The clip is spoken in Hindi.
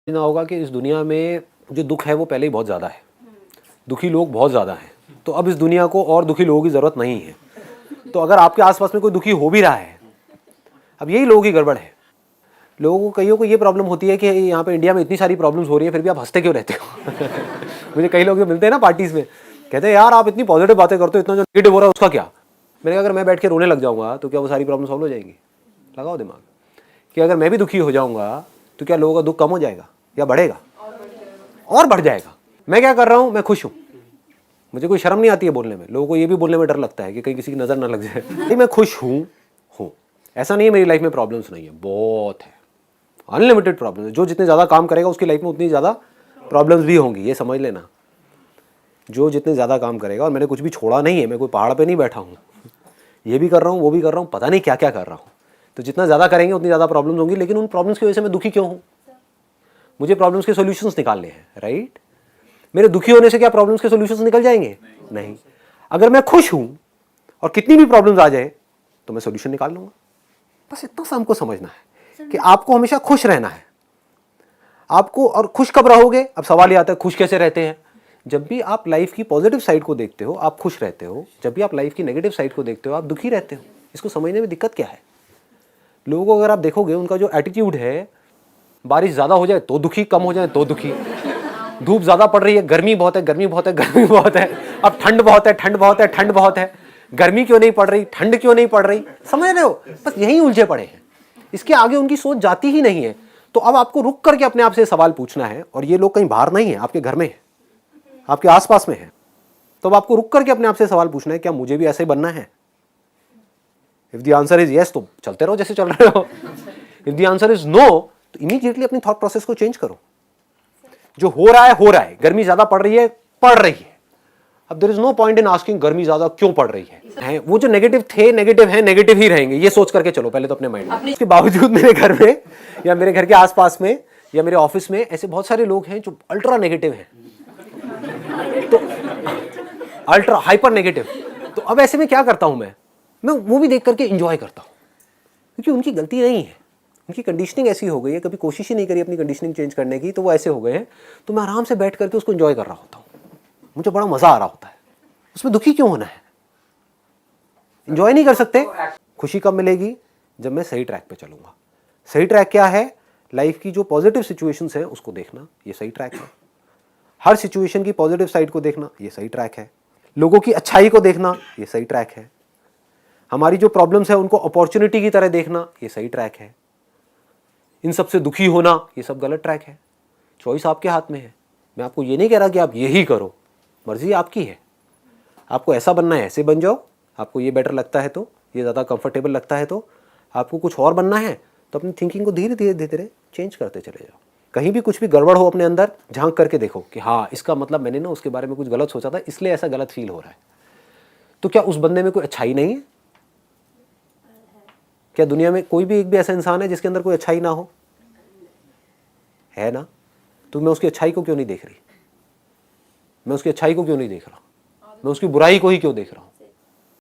समझना होगा कि इस दुनिया में जो दुख है वो पहले ही बहुत ज़्यादा है, दुखी लोग बहुत ज़्यादा हैं। तो अब इस दुनिया को और दुखी लोगों की ज़रूरत नहीं है। तो अगर आपके आसपास में कोई दुखी हो भी रहा है, अब यही लोगों की गड़बड़ है। लोगों को कईयों को ये प्रॉब्लम होती है कि यहाँ पे इंडिया में इतनी सारी प्रॉब्लम्स हो रही है, फिर भी आप हंसते क्यों रहते हो। मुझे कई लोग जो मिलते हैं ना पार्टीज़ में, कहते हैं यार आप इतनी पॉजिटिव बातें करते हो, इतना जो नेगेटिव हो रहा है उसका क्या। मैंने कहा अगर मैं बैठ के रोने लग जाऊँगा तो क्या वो सारी प्रॉब्लम सॉल्व हो जाएंगी। लगाओ दिमाग कि अगर मैं भी दुखी हो जाऊँगा तो क्या लोगों का दुख कम हो जाएगा या बढ़ेगा और बढ़ जाएगा। मैं क्या कर रहा हूँ, मैं खुश हूँ, मुझे कोई शर्म नहीं आती है बोलने में। लोगों को ये भी बोलने में डर लगता है कि कहीं किसी की नज़र ना लग जाए। नहीं, मैं खुश हूँ। ऐसा नहीं है मेरी लाइफ में प्रॉब्लम्स नहीं है, बहुत है, अनलिमिटेड प्रॉब्लम है। जो जितने ज़्यादा काम करेगा उसकी लाइफ में उतनी ज़्यादा प्रॉब्लम्स भी होंगी, ये समझ लेना। जो जितने ज़्यादा काम करेगा, और मैंने कुछ भी छोड़ा नहीं है, मैं कोई पहाड़ पे नहीं बैठा हूँ, ये भी कर रहा हूँ वो भी कर रहा हूँ, पता नहीं क्या क्या कर रहा हूँ। तो जितना ज़्यादा करेंगे उतनी ज़्यादा प्रॉब्लम्स होंगी, लेकिन उन प्रॉब्लम्स की वजह से मैं दुखी क्यों हूँ। मुझे प्रॉब्लम्स के सोल्यूशंस निकालने हैं, राइट। मेरे दुखी होने से क्या प्रॉब्लम्स के सोल्यूशंस निकल जाएंगे? नहीं। अगर मैं खुश हूँ और कितनी भी प्रॉब्लम्स आ जाए तो मैं सोल्यूशन निकाल लूँगा। बस इतना सा हमको समझना है कि आपको हमेशा खुश रहना है आपको। और खुश कब रहोगे? अब सवाल ये आता है खुश कैसे रहते हैं। जब भी आप लाइफ की पॉजिटिव साइड को देखते हो आप खुश रहते हो, जब भी आप लाइफ की नेगेटिव साइड को देखते हो आप दुखी रहते हो। इसको समझने में दिक्कत क्या है? लोगों को अगर आप देखोगे, उनका जो एटीट्यूड है, बारिश ज़्यादा हो जाए तो दुखी, कम हो जाए तो दुखी, धूप ज़्यादा पड़ रही है, गर्मी बहुत है, गर्मी बहुत है, गर्मी बहुत है, अब ठंड बहुत है, ठंड बहुत है, ठंड बहुत है, गर्मी क्यों नहीं पड़ रही, ठंड क्यों नहीं पड़ रही। समझ रहे हो? बस यही उलझे पड़े हैं, इसके आगे उनकी सोच जाती ही नहीं है। तो अब आपको रुक करके अपने आप से सवाल पूछना है, और ये लोग कहीं बाहर नहीं है, आपके घर में है, आपके आसपास में है। तो अब आपको रुक करके अपने आप से सवाल पूछना है, क्या मुझे भी ऐसे बनना है? If the answer is yes तो चलते रहो जैसे चल रहे हो। If the answer is no तो इमीडिएटली अपनी थॉट प्रोसेस को चेंज करो। जो हो रहा है हो रहा है, गर्मी ज्यादा पड़ रही है, पड़ रही है। अब there is no point in asking गर्मी ज्यादा क्यों पड़ रही है। वो जो नेगेटिव थे, नेगेटिव है, नेगेटिव ही रहेंगे, ये सोच करके चलो पहले तो अपने माइंड में। इसके बावजूद मेरे घर में या मेरे घर के आसपास में या मेरे ऑफिस में ऐसे बहुत सारे लोग हैं जो अल्ट्रा नेगेटिव हैं, तो अल्ट्रा हाइपर नेगेटिव। तो अब ऐसे में क्या करता हूं मैं वो भी देख करके इंजॉय करता हूं, क्योंकि उनकी गलती नहीं है, उनकी कंडीशनिंग ऐसी हो गई है, कभी कोशिश ही नहीं करी अपनी कंडीशनिंग चेंज करने की, तो वो ऐसे हो गए हैं। तो मैं आराम से बैठ करके उसको एंजॉय कर रहा होता हूँ, मुझे बड़ा मजा आ रहा होता है। उसमें दुखी क्यों होना है? एंजॉय नहीं कर सकते? खुशी कब मिलेगी? जब मैं सही ट्रैक पे चलूंगा। सही ट्रैक क्या है? लाइफ की जो पॉजिटिव सिचुएशंस हैं उसको देखना, ये सही ट्रैक है। हर सिचुएशन की पॉजिटिव साइड को देखना, ये सही ट्रैक है। लोगों की अच्छाई को देखना, ये सही ट्रैक है। हमारी जो प्रॉब्लम्स है उनको अपॉर्चुनिटी की तरह देखना, ये सही ट्रैक है। इन सब से दुखी होना, ये सब गलत ट्रैक है। चॉइस आपके हाथ में है। मैं आपको ये नहीं कह रहा कि आप यही करो, मर्जी आपकी है। आपको ऐसा बनना है ऐसे बन जाओ, आपको ये बेटर लगता है तो, ये ज़्यादा कंफर्टेबल लगता है तो, आपको कुछ और बनना है तो अपनी थिंकिंग को धीरे धीरे धीरे धीरे चेंज करते चले जाओ। कहीं भी कुछ भी गड़बड़ हो अपने अंदर झांक करके देखो कि हाँ इसका मतलब मैंने ना उसके बारे में कुछ गलत सोचा था, इसलिए ऐसा गलत फील हो रहा है। तो क्या उस बंदे में कोई अच्छाई नहीं है? क्या दुनिया में कोई भी एक भी ऐसा इंसान है जिसके अंदर कोई अच्छाई ना हो? है ना? तो मैं उसकी अच्छाई को क्यों नहीं देख रही? मैं उसकी अच्छाई को क्यों नहीं देख रहा? मैं उसकी बुराई को ही क्यों देख रहा हूं?